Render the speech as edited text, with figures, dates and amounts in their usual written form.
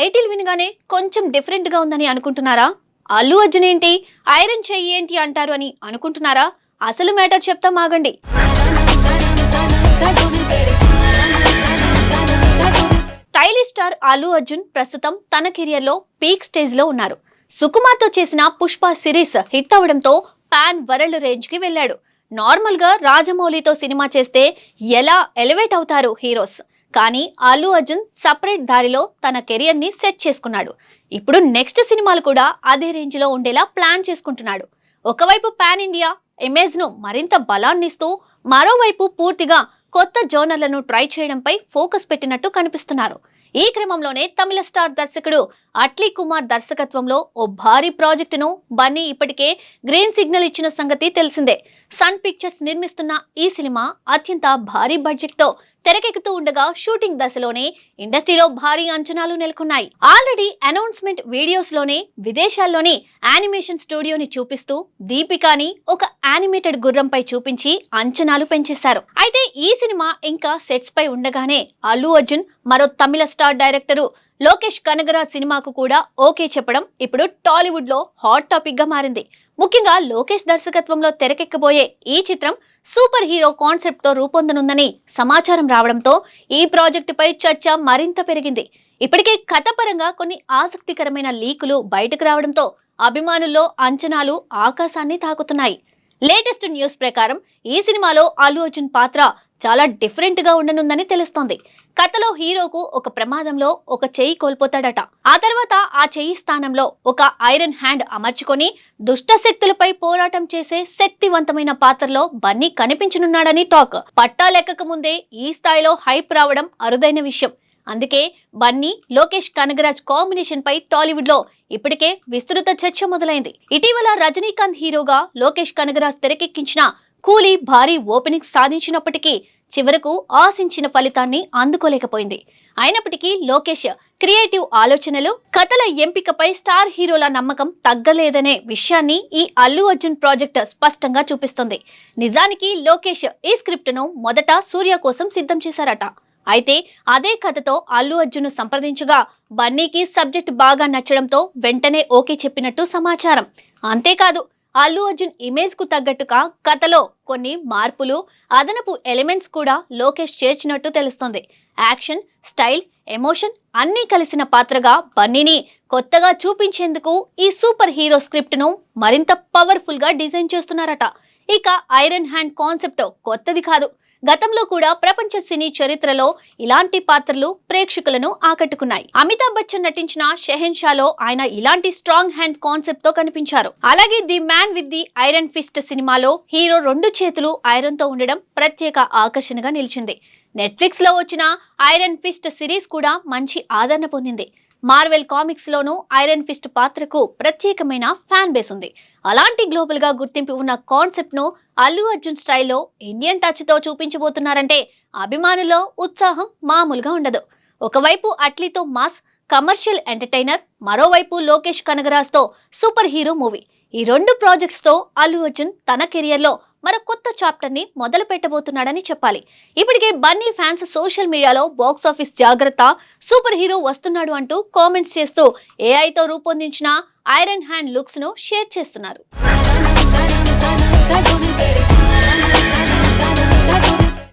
Title వినగానే కొంచెం different గా ఉందని అనుకుంటున్నారా? అల్లు అర్జున్ ఏంటి ఐరన్ చెయ్యి ఏంటి అంటారు అని అనుకుంటున్నారా? అసలు మ్యాటర్ చెప్తాం ఆగండి. స్టైలిష్ స్టార్ అల్లు అర్జున్ ప్రస్తుతం తన కెరియర్ లో పీక్ స్టేజ్ లో ఉన్నారు. సుకుమార్ తో చేసిన పుష్ప సిరీస్ హిట్ అవడంతో పాన్ వరల్డ్ రేంజ్ కి వెళ్ళాడు. నార్మల్ గా రాజమౌళితో సినిమా చేస్తే ఎలా ఎలివేట్ అవుతారు హీరోస్, కానీ అల్లు అర్జున్ సపరేట్ దారిలో తన కెరియర్ ని సెట్ చేసుకున్నాడు. ఇప్పుడు నెక్స్ట్ సినిమాలు కూడా అదే రేంజ్ లో ఉండేలా ప్లాన్ చేసుకుంటున్నాడు. ఒకవైపు పాన్ ఇండియా ఇమేజ్ ను మరింత బలాన్నిస్తూ, మరోవైపు పూర్తిగా కొత్త జోనర్లను ట్రై చేయడంపై ఫోకస్ పెట్టినట్టు కనిపిస్తున్నారు. ఈ క్రమంలోనే తమిళ స్టార్ దర్శకుడు అట్లీ కుమార్ దర్శకత్వంలో ఓ భారీ ప్రాజెక్టును బన్నీ ఇప్పటికే గ్రీన్ సిగ్నల్ ఇచ్చిన సంగతి తెలిసిందే. సన్ పిక్చర్స్ నిర్మిస్తున్న ఈ సినిమా అత్యంత భారీ బడ్జెట్ తో తెరకెక్కుతూ ఉండగా షూటింగ్ దశలోనే ఇండస్ట్రీలో భారీ అంచనాలు నెలకొన్నాయి. ఆల్రెడీ అనౌన్స్మెంట్ వీడియోస్ లోనే విదేశాల్లోని యానిమేషన్ స్టూడియోని చూపిస్తూ దీపికాని ఒక యానిమేటెడ్ గుర్రంపై చూపించి అంచనాలు పెంచేశారు. అయితే ఈ సినిమా ఇంకా సెట్స్ పై ఉండగానే అల్లు అర్జున్ మరో తమిళ స్టార్ డైరెక్టరు లోకేష్ కనగరాజ్ సినిమాకు కూడా ఓకే చెప్పడం ఇప్పుడు టాలీవుడ్ లో హాట్ టాపిక్ గా మారింది. ముఖ్యంగా లోకేష్ దర్శకత్వంలో తెరకెక్కబోయే ఈ చిత్రం సూపర్ హీరో కాన్సెప్ట్ తో రూపొందనుందని సమాచారం రావడంతో ఈ ప్రాజెక్టుపై చర్చ మరింత పెరిగింది. ఇప్పటికే కథపరంగా కొన్ని ఆసక్తికరమైన లీకులు బయటకు రావడంతో అభిమానుల్లో అంచనాలు ఆకాశాన్ని తాకుతున్నాయి. లేటెస్ట్ న్యూస్ ప్రకారం ఈ సినిమాలో అల్లు అర్జున్ పాత్ర చాలా డిఫరెంట్ గా ఉండనుందని తెలుస్తోంది. కథలో హీరోకు ఒక ప్రమాదంలో ఒక చెయ్యి కోల్పోతాడట. ఆ తర్వాత ఆ చెయ్యి స్థానంలో ఒక ఐరన్ హ్యాండ్ అమర్చుకొని దుష్ట శక్తులపై పోరాటం చేసే శక్తివంతమైన పాత్రలో బన్నీ కనిపించనున్నాడని టాక్. పట్టాలెక్కక ముందే ఈ స్థాయిలో హైప్ రావడం అరుదైన విషయం. అందుకే బన్నీ లోకేష్ కనగరాజ్ కాంబినేషన్ పై టాలీవుడ్ లో ఇప్పటికే విస్తృత చర్చ మొదలైంది. ఇటీవల రజనీకాంత్ హీరోగా లోకేష్ కనగరాజ్ తెరకెక్కించిన కూలీ భారీ ఓపెనింగ్ సాధించినప్పటికీ చివరకు ఆశించిన ఫలితాన్ని అందుకోలేకపోయింది. అయినప్పటికీ లోకేష్ క్రియేటివ్ ఆలోచనలు, కథల ఎంపికపై స్టార్ హీరోల నమ్మకం తగ్గలేదనే విషయాన్ని ఈ అల్లు అర్జున్ ప్రాజెక్ట్ స్పష్టంగా చూపిస్తుంది. నిజానికి లోకేష్ ఈ స్క్రిప్ట్ ను మొదట సూర్య కోసం సిద్ధం చేశారట. అయితే అదే కథతో అల్లు అర్జున్ సంప్రదించగా బన్నీకి సబ్జెక్ట్ బాగా నచ్చడంతో వెంటనే ఓకే చెప్పినట్టు సమాచారం. అంతేకాదు అల్లు అర్జున్ ఇమేజ్ కు తగ్గట్టుగా కథలో కొన్ని మార్పులు, అదనపు ఎలిమెంట్స్ కూడా లోకేష్ చేర్చినట్టు తెలుస్తోంది. యాక్షన్, స్టైల్, ఎమోషన్ అన్నీ కలిసిన పాత్రగా బన్నీని కొత్తగా చూపించేందుకు ఈ సూపర్ హీరో స్క్రిప్ట్ ను మరింత పవర్ఫుల్ గా డిజైన్ చేస్తున్నారట. ఇక ఐరన్ హ్యాండ్ కాన్సెప్ట్ కొత్తది కాదు. గతంలో కూడా ప్రపంచ సినీ చరిత్రలో ఇలాంటి పాత్రలు ప్రేక్షకులను ఆకట్టుకున్నాయి. అమితాబ్ బచ్చన్ నటించిన షెహెన్షాలో ఆయన ఇలాంటి స్ట్రాంగ్ హ్యాండ్ కాన్సెప్ట్ తో కనిపించారు. అలాగే the man with the iron fist సినిమాలో హీరో 2 చేతులు ఐరన్ తో ఉండడం ప్రత్యేక ఆకర్షణగా నిలిచింది. నెట్ఫ్లిక్స్ లో వచ్చిన ఐరన్ ఫిస్ట్ సిరీస్ కూడా మంచి ఆదరణ పొందింది. మార్వెల్ కామిక్స్ లోనూ ఐరన్ ఫిస్ట్ పాత్రకు ప్రత్యేకమైన ఫ్యాన్ బేస్ ఉంది. అలాంటి గ్లోబల్ గా గుర్తింపు ఉన్న కాన్సెప్ట్ ను అల్లు అర్జున్ స్టైల్లో ఇండియన్ టచ్ తో చూపించబోతున్నారంటే అభిమానుల్లో ఉత్సాహం మామూలుగా ఉండదు. ఒకవైపు అట్లీతో మాస్ కమర్షియల్ ఎంటర్టైనర్, మరోవైపు లోకేష్ కనగరాజ్ తో సూపర్ హీరో మూవీ. ఈ 2 ప్రాజెక్ట్స్ తో అల్లు అర్జున్ తన కెరియర్ లో మరో కొత్త చాప్టర్ ని మొదలు పెట్టబోతున్నాడని చెప్పాలి. ఇప్పటికే బన్నీ ఫ్యాన్స్ సోషల్ మీడియాలో బాక్స్ ఆఫీస్ జాగ్రత్త, సూపర్ హీరో వస్తున్నాడు అంటూ కామెంట్స్ చేస్తూ ఏఐతో రూపొందించిన ఐరన్ హ్యాండ్ లుక్స్ ను షేర్ చేస్తున్నారు.